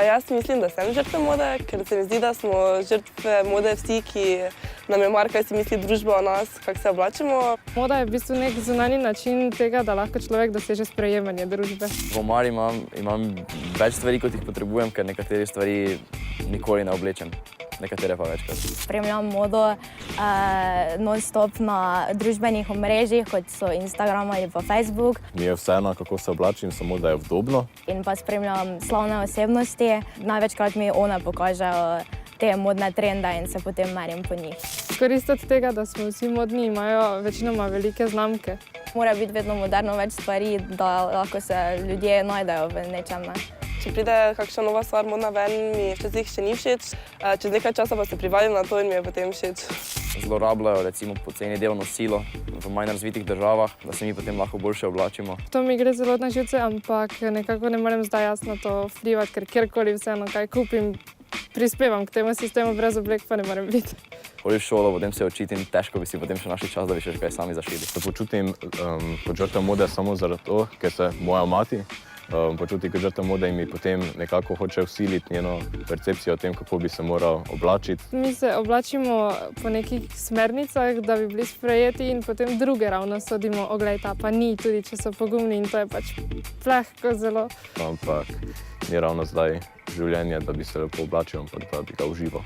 Jaz mislim, da sem žrtev mode, ker se mi zdi, da smo žrtve mode vsi, ki nam je mar, kaj si misli družba o nas, kako se oblačimo. Moda je v bistvu nek zunanji način tega, da lahko človek doseže sprejemanje družbe. V omari imam več stvari, kot jih potrebujem, ker nekatere stvari nikoli ne oblečem, nekatere pa večkrat. Spremljam modo non-stop na družbenih omrežjih, kot so Instagram ali pa Facebook. Mi je vseeno, kako se oblačim, samo da je udobno. In pa spremljam slavne osebnosti. Največkrat mi one pokažejo te modne trende in se potem merim po njih. Korist od tega, da smo vsi modni, imajo večinoma velike znamke. Mora biti vedno moderno več stvari, da lahko se ljudje najdejo v nečem. Če pride kakšna nova stvar modna ven, mi včasih še ni všeč, čez nekaj časa pa se privalim na to in mi je potem všeč. Zlorabljajo recimo poceni delovno silo v manj razvitih državah, da se mi potem lahko boljše oblačimo. To mi gre zelo na živce, ampak nekako ne morem zdaj jasno to vplivati, ker kjerkoli vseeno kaj kupim, prispevam k temu sistemu, brez oblek pa ne morem biti. Hodi v šolo, potem se učiti in težko bi si potem še našli čas, da bi še kaj sami zašili. Se počutim kot žrtev mode samo zaradi to, ker se moja mati počuti kot žrtev mode in mi potem nekako hoče vsiliti njeno percepcijo o tem, kako bi se moral oblačiti. Mi se oblačimo po nekih smernicah, da bi bili sprejeti in potem druge ravno sodimo, oglej, ta pa ni, tudi če so pogumni in to je pač plehko zelo. Ampak ni ravno zdaj življenje, da bi se lepo oblačil, ampak da bi ga užival.